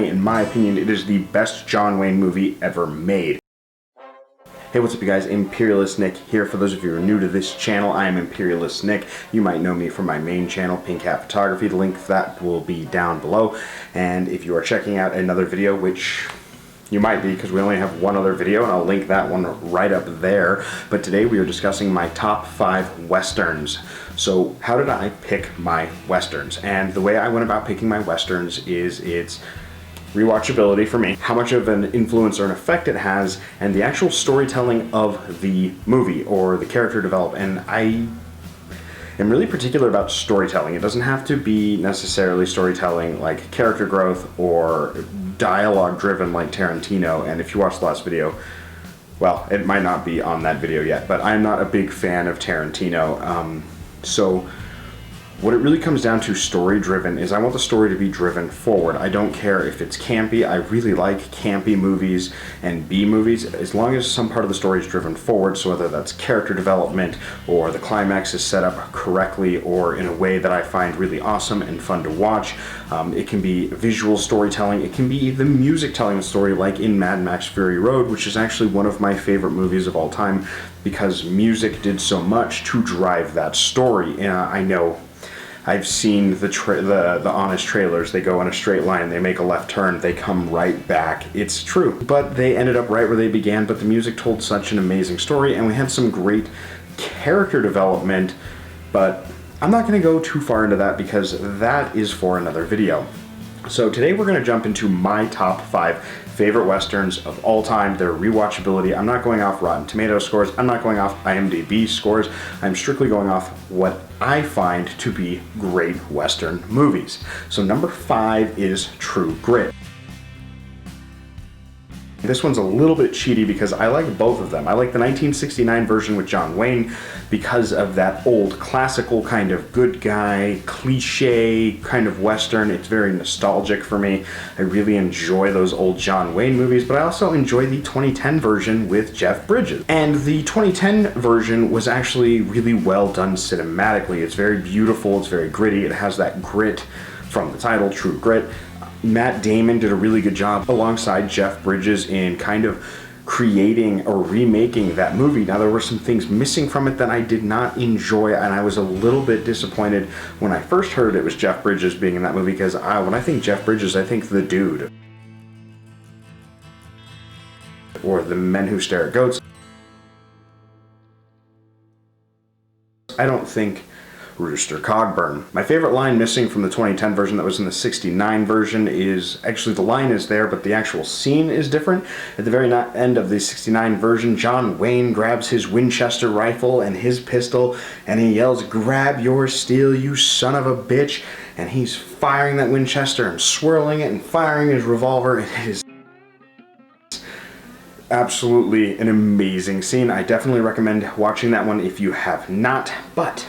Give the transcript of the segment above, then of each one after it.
In my opinion, it is the best John Wayne movie ever made. Hey, what's up you guys? Imperialist Nick here. For those of you who are new to this channel, I am Imperialist Nick. You might know me from my main channel, Pink Hat Photography. The link for that will be down below. And if you are checking out another video, which you might be because we only have one other video, and I'll link that one right up there. But today we are discussing my top 5 westerns. So how did I pick my westerns? And the way I went about picking my westerns is it's rewatchability for me, how much of an influence or an effect it has, and the actual storytelling of the movie or the character development. And I am really particular about storytelling. It doesn't have to be necessarily storytelling like character growth or dialogue driven like Tarantino. And if you watched the last video, well, it might not be on that video yet, but I'm not a big fan of Tarantino. So what it really comes down to story driven is I want the story to be driven forward. I don't care if it's campy. I really like campy movies and B movies as long as some part of the story is driven forward. So whether that's character development or the climax is set up correctly or in a way that I find really awesome and fun to watch. It can be visual storytelling. It can be the music telling the story, like in Mad Max Fury Road, which is actually one of my favorite movies of all time because music did so much to drive that story. And I know I've seen the honest trailers. They go in a straight line, they make a left turn, they come right back. It's true. But they ended up right where they began, but the music told such an amazing story, and we had some great character development, but I'm not going to go too far into that because that is for another video. So today we're going to jump into my top 5 favorite westerns of all time, their rewatchability. I'm not going off Rotten Tomatoes scores, I'm not going off IMDb scores, I'm strictly going off what I find to be great western movies. So number 5 is True Grit. This one's a little bit cheaty because I like both of them. I like the 1969 version with John Wayne because of that old classical kind of good guy, cliche kind of western. It's very nostalgic for me. I really enjoy those old John Wayne movies, but I also enjoy the 2010 version with Jeff Bridges. And the 2010 version was actually really well done cinematically. It's very beautiful, it's very gritty, it has that grit from the title, True Grit. Matt Damon did a really good job alongside Jeff Bridges in kind of creating or remaking that movie. Now, there were some things missing from it that I did not enjoy, and I was a little bit disappointed when I first heard it was Jeff Bridges being in that movie, because when I think Jeff Bridges, I think The Dude. Or The Men Who Stare at Goats. I don't think Rooster Cogburn. My favorite line missing from the 2010 version that was in the 69 version is, actually the line is there, but the actual scene is different. At the very end of the 69 version, John Wayne grabs his Winchester rifle and his pistol, and he yells, "Grab your steel, you son of a bitch!" And he's firing that Winchester and swirling it and firing his revolver, and it is absolutely an amazing scene. I definitely recommend watching that one if you have not, but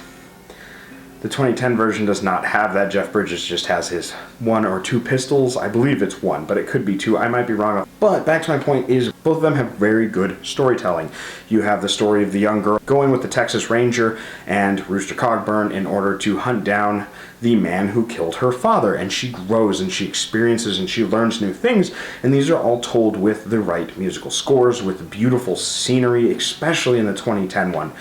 the 2010 version does not have that. Jeff Bridges just has his 1 or 2 pistols. I believe it's 1, but it could be 2. I might be wrong. But back to my point is both of them have very good storytelling. You have the story of the young girl going with the Texas Ranger and Rooster Cogburn in order to hunt down the man who killed her father, and she grows and she experiences and she learns new things, and these are all told with the right musical scores, with beautiful scenery, especially in the 2010 one.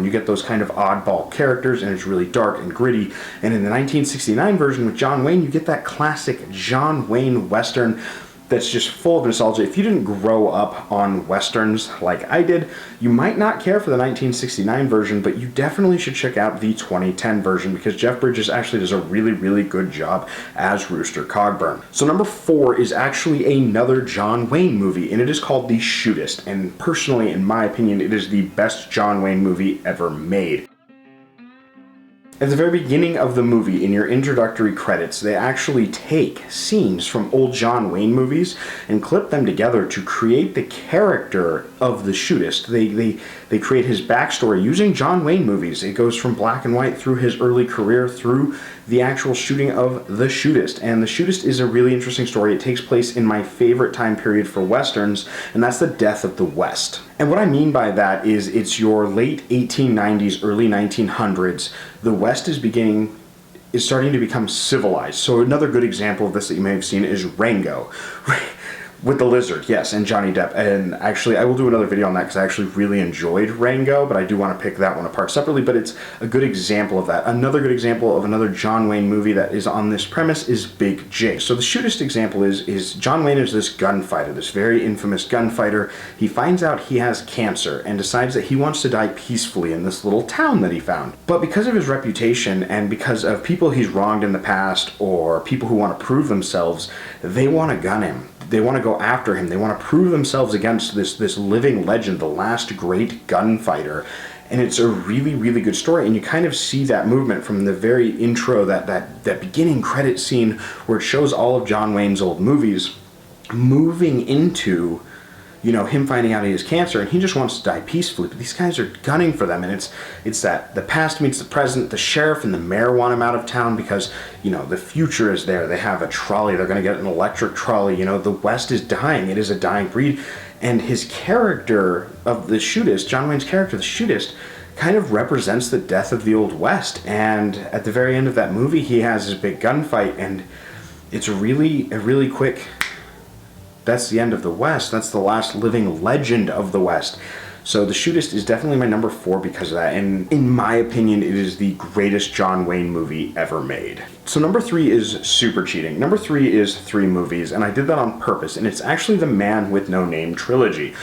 You get those kind of oddball characters, and it's really dark and gritty. And in the 1969 version with John Wayne, you get that classic John Wayne western that's just full of nostalgia. If you didn't grow up on westerns like I did, you might not care for the 1969 version, but you definitely should check out the 2010 version because Jeff Bridges actually does a really, really good job as Rooster Cogburn. So number 4 is actually another John Wayne movie, and it is called The Shootist. And personally, in my opinion, it is the best John Wayne movie ever made. At the very beginning of the movie, in your introductory credits, they actually take scenes from old John Wayne movies and clip them together to create the character of the shootist. They create his backstory using John Wayne movies. It goes from black and white through his early career through the actual shooting of The Shootist. And The Shootist is a really interesting story. It takes place in my favorite time period for westerns, and that's the death of the West. And what I mean by that is it's your late 1890s, early 1900s. The West is beginning is starting to become civilized. So another good example of this that you may have seen is Rango. With the lizard, yes, and Johnny Depp. And actually, I will do another video on that because I actually really enjoyed Rango, but I do want to pick that one apart separately, but it's a good example of that. Another good example of another John Wayne movie that is on this premise is Big J. So the shootist example is John Wayne is this gunfighter, this very infamous gunfighter. He finds out he has cancer and decides that he wants to die peacefully in this little town that he found. But because of his reputation and because of people he's wronged in the past or people who want to prove themselves, they want to gun him. They want to go after him. They want to prove themselves against this living legend, the last great gunfighter. And it's a really, really good story. And you kind of see that movement from the very intro, that beginning credit scene where it shows all of John Wayne's old movies moving into, you know, him finding out he has cancer, and he just wants to die peacefully, but these guys are gunning for them, and it's that the past meets the present. The sheriff and the mayor want him out of town because, you know, the future is there. They have a trolley. They're going to get an electric trolley. You know, the West is dying. It is a dying breed. And his character of the shootist, John Wayne's character, the shootist, kind of represents the death of the Old West. And at the very end of that movie, he has his big gunfight, and it's a really quick... That's the end of the West. That's the last living legend of the West. So The Shootist is definitely my number 4 because of that. And in my opinion, it is the greatest John Wayne movie ever made. So number 3 is super cheating. Number 3 is 3 movies, and I did that on purpose. And it's actually the Man with No Name trilogy.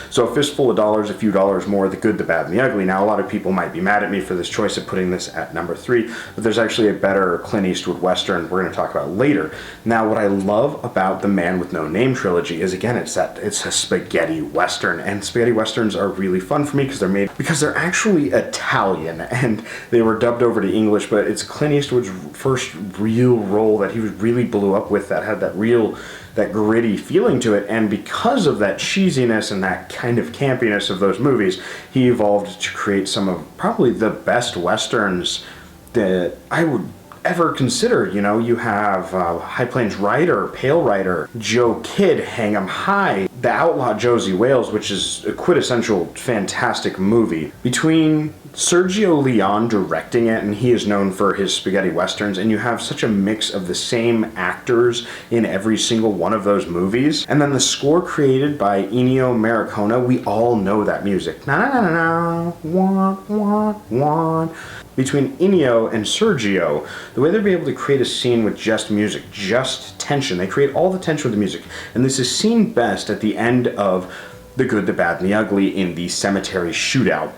So A Fistful of Dollars, A Few Dollars More, The Good, the Bad, and the Ugly. Now, a lot of people might be mad at me for this choice of putting this at number 3, but there's actually a better Clint Eastwood Western we're going to talk about later. Now, what I love about the Man with No Name trilogy is, again, it's a spaghetti Western, and spaghetti Westerns are really fun for me because they're actually Italian, and they were dubbed over to English, but it's Clint Eastwood's first real role that he really blew up with that had that gritty feeling to it, and because of that cheesiness and that kind of campiness of those movies, he evolved to create some of probably the best Westerns that I would ever consider. You know, you have High Plains Rider, Pale Rider, Joe Kidd, Hang 'em High, The Outlaw Josie Wales, which is a quintessential fantastic movie. Between Sergio Leone directing it, and he is known for his spaghetti westerns, and you have such a mix of the same actors in every single one of those movies, and then the score created by Ennio Morricone, we all know that music. Na na na na, wah wah wah. Between Ennio and Sergio, the way they're able to create a scene with just music, just tension, they create all the tension with the music, and this is seen best at the end of The Good, the Bad, and the Ugly in the cemetery shootout.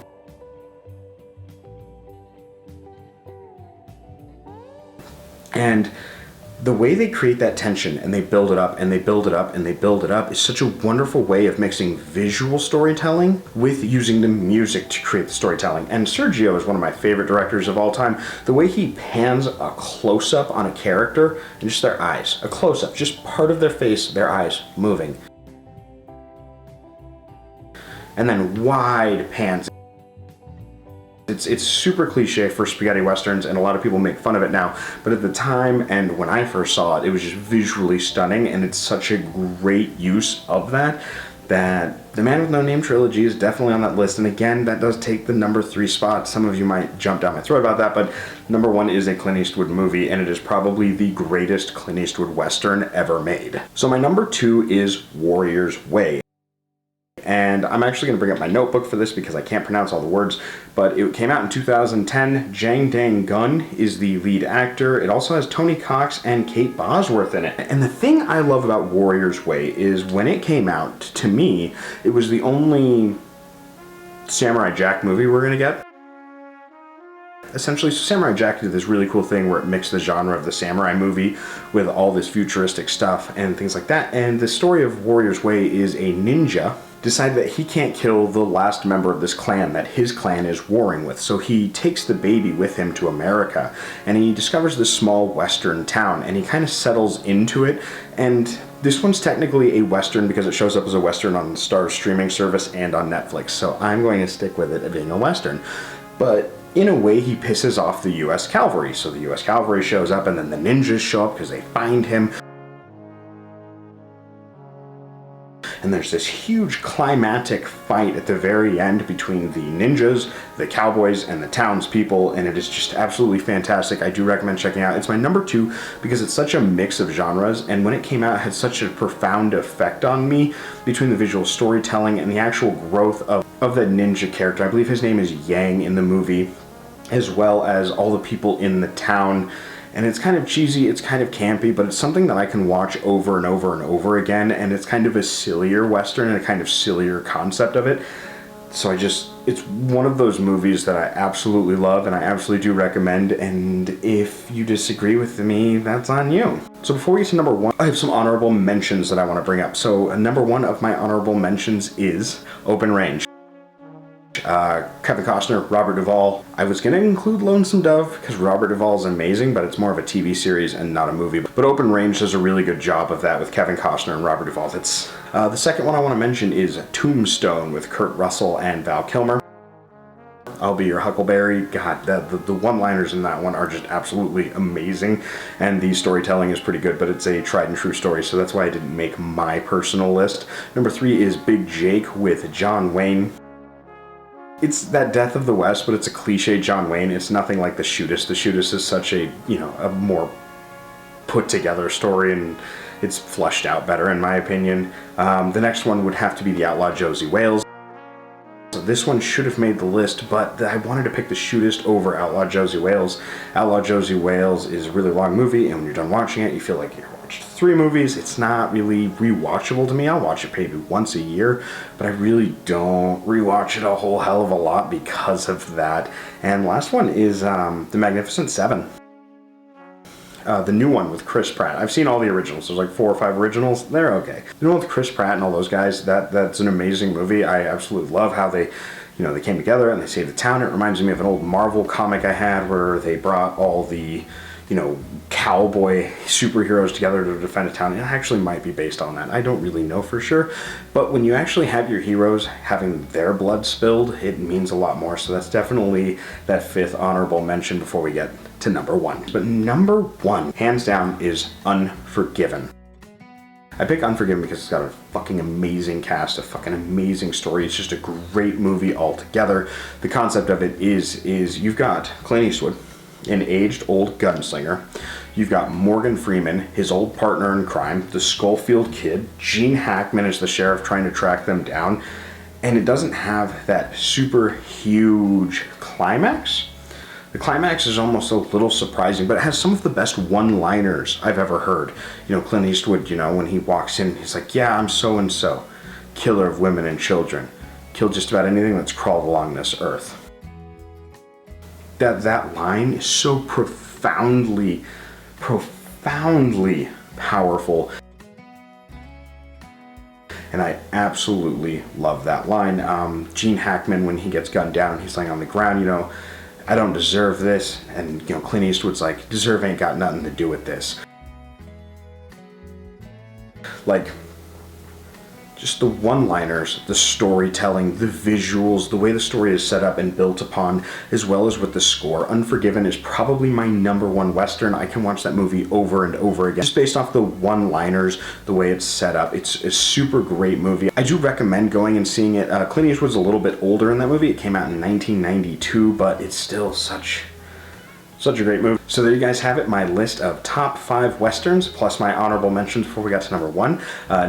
And the way they create that tension and they build it up and they build it up and they build it up is such a wonderful way of mixing visual storytelling with using the music to create the storytelling. And Sergio is one of my favorite directors of all time. The way he pans a close-up on a character and just their eyes, a close-up, just part of their face, their eyes moving. And then wide pans. It's super cliche for spaghetti westerns, and a lot of people make fun of it now, but at the time and when I first saw it, it was just visually stunning, and it's such a great use of that the Man with No Name trilogy is definitely on that list. And again, that does take the number 3 spot. Some of you might jump down my throat about that, but number 1 is a Clint Eastwood movie, and it is probably the greatest Clint Eastwood Western ever made. So my number 2 is Warrior's Way. And I'm actually going to bring up my notebook for this because I can't pronounce all the words, but it came out in 2010. Jang Dang Gun is the lead actor. It also has Tony Cox and Kate Bosworth in it. And the thing I love about Warrior's Way is when it came out, to me, it was the only Samurai Jack movie we're going to get. Essentially, Samurai Jack did this really cool thing where it mixed the genre of the samurai movie with all this futuristic stuff and things like that. And the story of Warrior's Way is a ninja decided that he can't kill the last member of this clan that his clan is warring with. So he takes the baby with him to America, and he discovers this small western town, and he kind of settles into it. And this one's technically a western because it shows up as a western on the Starz streaming service and on Netflix. So I'm going to stick with it being a western. But in a way, he pisses off the US Cavalry. So the US Cavalry shows up, and then the ninjas show up because they find him. and there's this huge climactic fight at the very end between the ninjas, the cowboys, and the townspeople, and it is just absolutely fantastic. I do recommend checking it out. It's my number 2 because it's such a mix of genres, and when it came out, it had such a profound effect on me between the visual storytelling and the actual growth of the ninja character. I believe his name is Yang in the movie, as well as all the people in the town. And it's kind of cheesy, it's kind of campy, but it's something that I can watch over and over and over again, and it's kind of a sillier Western and a kind of sillier concept of it. So it's one of those movies that I absolutely love and I absolutely do recommend, and if you disagree with me, that's on you. So before we get to number 1, I have some honorable mentions that I want to bring up. So number 1 of my honorable mentions is Open Range. Kevin Costner, Robert Duvall. I was going to include Lonesome Dove because Robert Duvall is amazing, but it's more of a TV series and not a movie. But Open Range does a really good job of that with Kevin Costner and Robert Duvall. That's the second one I want to mention is Tombstone with Kurt Russell and Val Kilmer. I'll Be Your Huckleberry. God, the one-liners in that one are just absolutely amazing, and the storytelling is pretty good, but it's a tried and true story, so that's why I didn't make my personal list. Number 3 is Big Jake with John Wayne. It's that Death of the West, but it's a cliche John Wayne. It's nothing like The Shootist. The Shootist is such a, a more put together story, and it's fleshed out better in my opinion. The next one would have to be The Outlaw Josie Wales. So this one should have made the list, but I wanted to pick The Shootist over Outlaw Josie Wales. Outlaw Josie Wales is a really long movie, and when you're done watching it, you feel like you're watched 3 movies. It's not really rewatchable to me. I'll watch it maybe once a year, but I really don't rewatch it a whole hell of a lot because of that. And last one is The Magnificent Seven. The new one with Chris Pratt. I've seen all the originals. There's like 4 or 5 originals. They're okay. The one with Chris Pratt and all those guys, that's an amazing movie. I absolutely love how they came together and they saved the town. It reminds me of an old Marvel comic I had where they brought all the, cowboy superheroes together to defend a town. It actually might be based on that. I don't really know for sure. But when you actually have your heroes having their blood spilled, it means a lot more. So that's definitely that 5th honorable mention before we get to number 1. But number 1, hands down, is Unforgiven. I pick Unforgiven because it's got a fucking amazing cast, a fucking amazing story. It's just a great movie altogether. The concept of it is you've got Clint Eastwood, an aged old gunslinger. You've got Morgan Freeman, his old partner in crime, the Schofield Kid. Gene Hackman is the sheriff trying to track them down. And it doesn't have that super huge climax. The climax is almost a little surprising, but it has some of the best one-liners I've ever heard. Clint Eastwood, when he walks in, he's like, yeah, I'm so-and-so, killer of women and children. Killed just about anything that's crawled along this earth. That line is so profoundly powerful. And I absolutely love that line. Gene Hackman, when he gets gunned down, he's laying on the ground, I don't deserve this. And, Clint Eastwood's like, deserve ain't got nothing to do with this. Like, just the one-liners, the storytelling, the visuals, the way the story is set up and built upon, as well as with the score. Unforgiven is probably my number 1 Western. I can watch that movie over and over again. Just based off the one-liners, the way it's set up. It's a super great movie. I do recommend going and seeing it. Clint Eastwood's a little bit older in that movie. It came out in 1992, but it's still such a great movie. So there you guys have it, my list of top 5 Westerns, plus my honorable mentions before we got to number 1.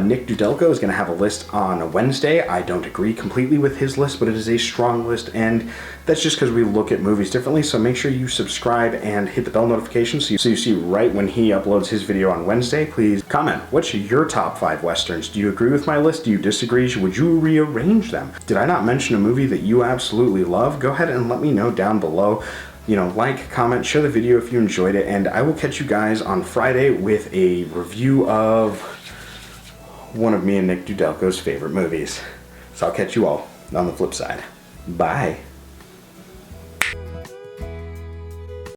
Nick Dudelko is going to have a list on Wednesday. I don't agree completely with his list, but it is a strong list, and that's just because we look at movies differently, so make sure you subscribe and hit the bell notification so you see right when he uploads his video on Wednesday. Please comment, what's your top 5 Westerns? Do you agree with my list? Do you disagree? Would you rearrange them? Did I not mention a movie that you absolutely love? Go ahead and let me know down below. Like, comment, share the video if you enjoyed it, and I will catch you guys on Friday with a review of one of me and Nick Dudelko's favorite movies. So I'll catch you all on the flip side. Bye.